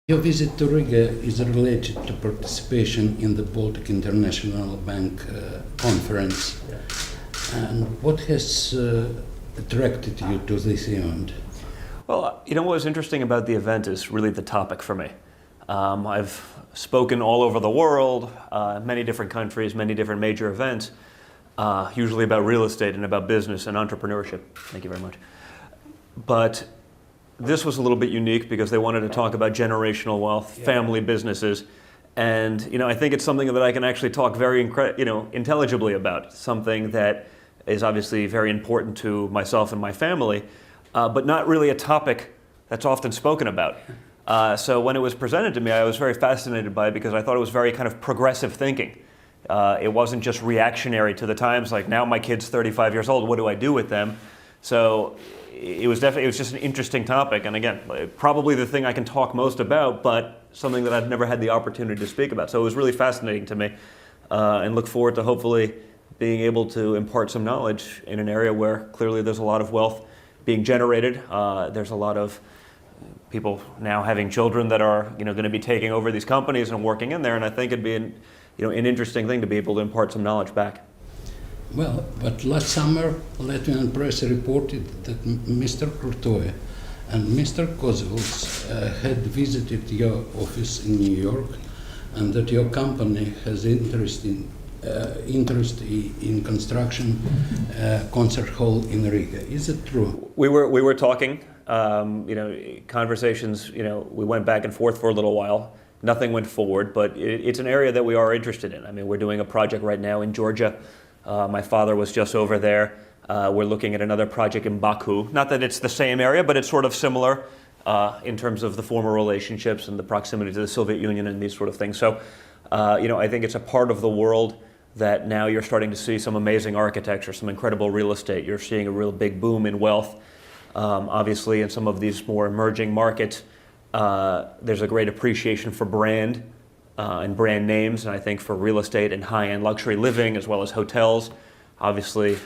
Your visit to Riga is related to participation in the Baltic International Bank conference. Yeah. And what has attracted you to this event? Well, what was interesting about the event is really the topic for me. I've spoken all over the world, many different countries, many different major events, usually about real estate and about business and entrepreneurship. Thank you very much. But this was a little bit unique because they wanted to talk about generational wealth, family businesses, and I think it's something that I can actually talk very intelligibly about. Something that is obviously very important to myself and my family, but not really a topic that's often spoken about. So when it was presented to me, I was very fascinated by it because I thought it was very kind of progressive thinking. It wasn't just reactionary to the times, like now my kid's 35 years old, what do I do with them? So it was just an interesting topic, and again, probably the thing I can talk most about, but something that I've never had the opportunity to speak about. So it was really fascinating to me, and look forward to hopefully being able to impart some knowledge in an area where clearly there's a lot of wealth being generated. There's a lot of people now having children that are going to be taking over these companies and working in there, and I think it'd be an interesting thing to be able to impart some knowledge back. Well, but last summer, Latvian press reported that Mr. Krutoja and Mr. Kozils had visited your office in New York, and that your company has interest in construction concert hall in Riga. Is it true? We were talking. Conversations. We went back and forth for a little while. Nothing went forward, but it's an area that we are interested in. I mean, we're doing a project right now in Georgia. My father was just over there. We're looking at another project in Baku. Not that it's the same area, but it's sort of similar in terms of the former relationships and the proximity to the Soviet Union and these sort of things. So, I think it's a part of the world that now you're starting to see some amazing architecture, some incredible real estate. You're seeing a real big boom in wealth. Obviously, in some of these more emerging markets, there's a great appreciation for brand. And brand names, and I think for real estate and high-end luxury living as well as hotels, obviously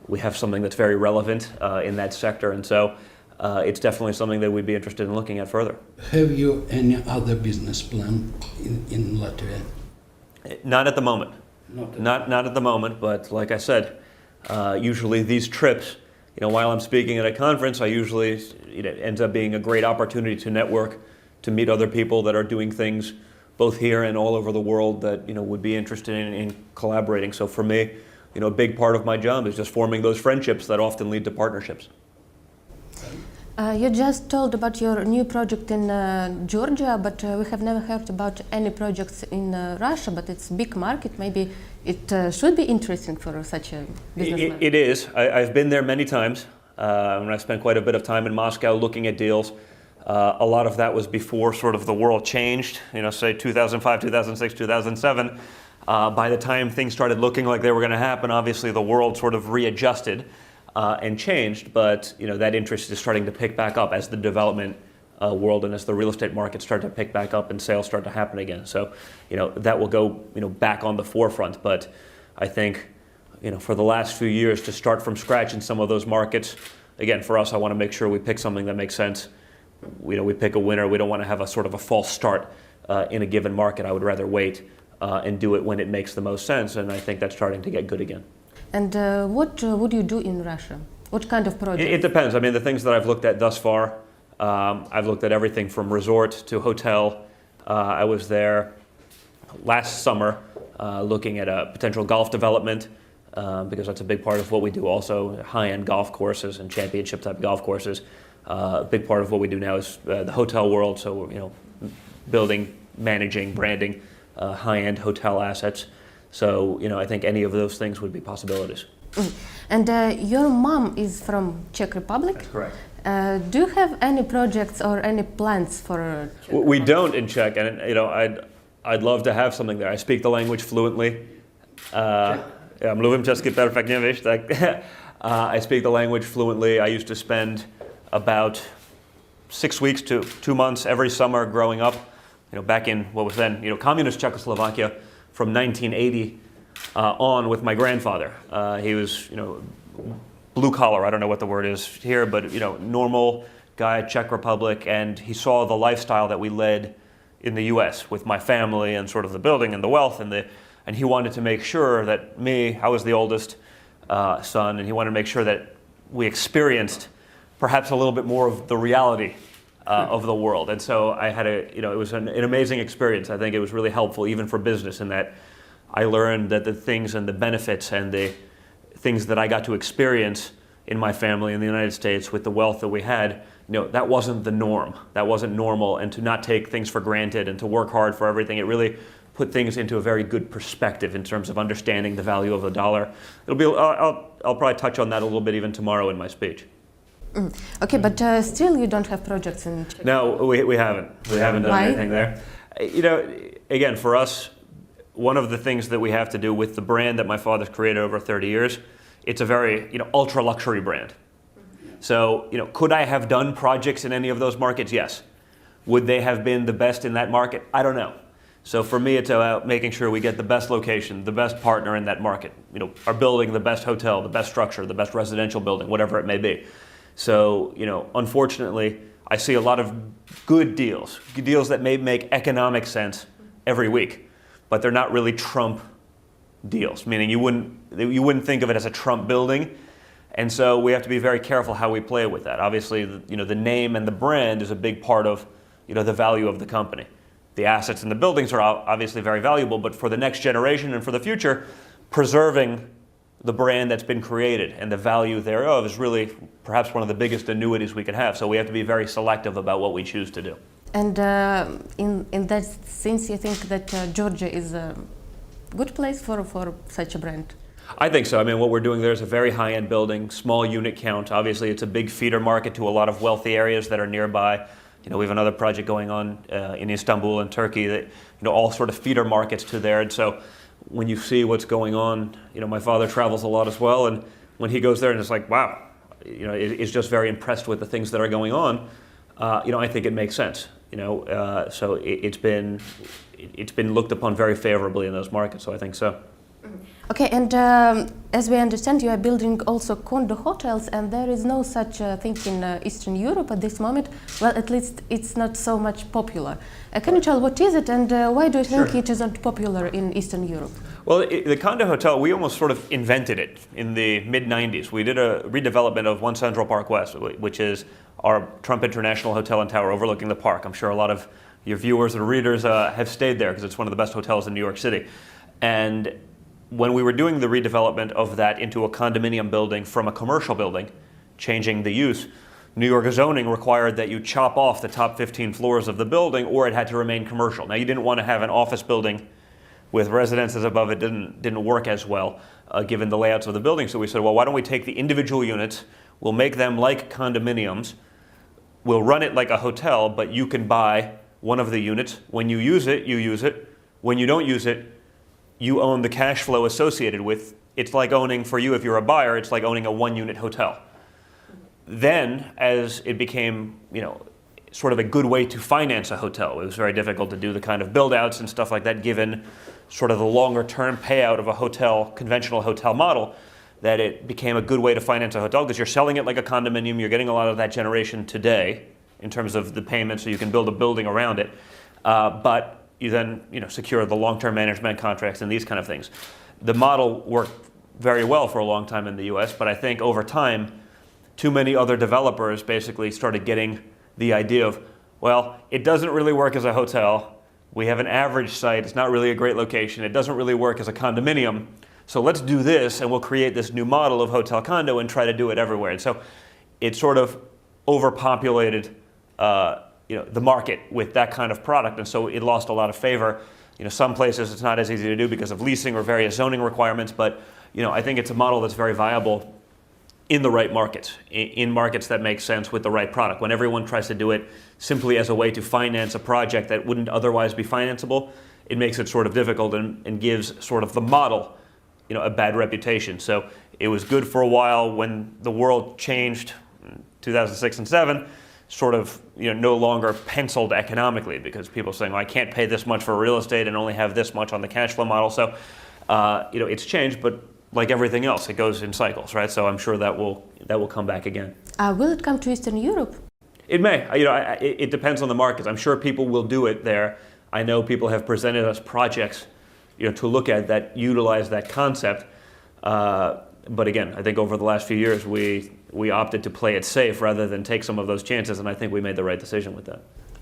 we have something that's very relevant in that sector, and so it's definitely something that we'd be interested in looking at further. Have you any other business plan in Latvia? Not at the moment. Not at the moment, but like I said, usually these trips, while I'm speaking at a conference, I usually it ends up being a great opportunity to network, to meet other people that are doing things both here and all over the world that would be interested in collaborating. So for me, a big part of my job is just forming those friendships that often lead to partnerships. You just told about your new project in Georgia, but we have never heard about any projects in Russia, but it's a big market. Maybe it should be interesting for such a businessman. It is. I've been there many times, and I spent quite a bit of time in Moscow looking at deals. A lot of that was before sort of the world changed, say 2005, 2006, 2007. By the time things started looking like they were going to happen, obviously the world sort of readjusted and changed, but that interest is starting to pick back up as the development world and as the real estate markets start to pick back up and sales start to happen again. So, that will go, back on the forefront. But I think, for the last few years to start from scratch in some of those markets, again, for us, I want to make sure we pick something that makes sense. We pick a winner. We don't want to have a sort of a false start in a given market. I would rather wait and do it when it makes the most sense, and I think that's starting to get good again. And what would you do in Russia? What kind of project? It depends. I mean, the things that I've looked at thus far, I've looked at everything from resort to hotel. I was there last summer looking at a potential golf development because that's a big part of what we do also, high-end golf courses and championship-type golf courses. A big part of what we do now is the hotel world, so building, managing, branding high-end hotel assets. So I think any of those things would be possibilities. And your mom is from Czech Republic? That's correct. Do you have any projects or any plans for Czech Republic? We don't in Czech, and I'd love to have something there. I speak the language fluently. Mluvím česky perfektně, víš, tak I speak the language fluently. I used to spend about 6 weeks to 2 months every summer growing up, back in what was then, communist Czechoslovakia from 1980 on with my grandfather. He was, blue collar, I don't know what the word is here, but, normal guy, Czech Republic, and he saw the lifestyle that we led in the U.S. with my family and sort of the building and the wealth and he wanted to make sure that I was the oldest son, and he wanted to make sure that we experienced perhaps a little bit more of the reality of the world. And so I had it was an amazing experience. I think it was really helpful even for business in that I learned that the things and the benefits and the things that I got to experience in my family in the United States with the wealth that we had, that wasn't the norm. That wasn't normal, and to not take things for granted and to work hard for everything, it really put things into a very good perspective in terms of understanding the value of the dollar. I'll probably touch on that a little bit even tomorrow in my speech. Okay, but still you don't have projects in Czech. No, we haven't. We haven't done Why? anything there. Again, for us, one of the things that we have to do with the brand that my father's created over 30 years, it's a very ultra luxury brand. So could I have done projects in any of those markets? Yes. Would they have been the best in that market? I don't know. So for me, it's about making sure we get the best location, the best partner in that market. Are building the best hotel, the best structure, the best residential building, whatever it may be. So unfortunately, I see a lot of good deals that may make economic sense every week, but they're not really Trump deals. Meaning you wouldn't think of it as a Trump building. And so we have to be very careful how we play with that. Obviously, the name and the brand is a big part of, the value of the company. The assets and the buildings are obviously very valuable, but for the next generation and for the future, preserving the brand that's been created and the value thereof is really perhaps one of the biggest annuities we could have. So we have to be very selective about what we choose to do. And in that sense, you think that Georgia is a good place for such a brand? I think so. I mean, what we're doing there is a very high-end building, small unit count. Obviously, it's a big feeder market to a lot of wealthy areas that are nearby. We have another project going on in Istanbul and Turkey that, all sort of feeder markets to there. And so when you see what's going on, my father travels a lot as well. And when he goes there and it's like, wow, is just very impressed with the things that are going on, I think it makes sense. So it's been looked upon very favorably in those markets. So I think so. Okay, and as we understand, you are building also condo hotels, and there is no such thing in Eastern Europe at this moment. Well, at least it's not so much popular. Can you tell what is it, and why do you think Sure. it isn't popular in Eastern Europe? Well, the condo hotel, we almost sort of invented it in the mid-90s. We did a redevelopment of One Central Park West, which is our Trump International Hotel and Tower overlooking the park. I'm sure a lot of your viewers and readers have stayed there because it's one of the best hotels in New York City. And when we were doing the redevelopment of that into a condominium building from a commercial building, changing the use, New York zoning required that you chop off the top 15 floors of the building or it had to remain commercial. Now, you didn't want to have an office building with residences above it. Didn't work as well given the layouts of the building. So we said, well, why don't we take the individual units, we'll make them like condominiums, we'll run it like a hotel, but you can buy one of the units. When you use it, you use it. When you don't use it, you own the cash flow associated with. It's like owning, for you if you're a buyer, it's like owning a one-unit hotel. Then, as it became, sort of a good way to finance a hotel, it was very difficult to do the kind of build-outs and stuff like that, given sort of the longer-term payout of a hotel, conventional hotel model, that it became a good way to finance a hotel because you're selling it like a condominium, you're getting a lot of that generation today in terms of the payment, so you can build a building around it. But you then secure the long-term management contracts and these kind of things. The model worked very well for a long time in the US, but I think over time, too many other developers basically started getting the idea of, well, it doesn't really work as a hotel. We have an average site. It's not really a great location. It doesn't really work as a condominium. So let's do this, and we'll create this new model of hotel condo and try to do it everywhere. And so it sort of overpopulated the market with that kind of product, and so it lost a lot of favor. Some places it's not as easy to do because of leasing or various zoning requirements, but I think it's a model that's very viable in the right markets, in markets that make sense with the right product. When everyone tries to do it simply as a way to finance a project that wouldn't otherwise be financeable, it makes it sort of difficult and gives sort of the model a bad reputation. So it was good for a while when the world changed in 2006 and 2007, sort of no longer penciled economically because people are saying, well, I can't pay this much for real estate and only have this much on the cash flow model. So it's changed, but like everything else, it goes in cycles, right? So I'm sure that will come back again. Will it come to Eastern Europe? It may. It depends on the markets. I'm sure people will do it there. I know people have presented us projects, to look at that utilize that concept. But again, I think over the last few years, we opted to play it safe rather than take some of those chances, and I think we made the right decision with that.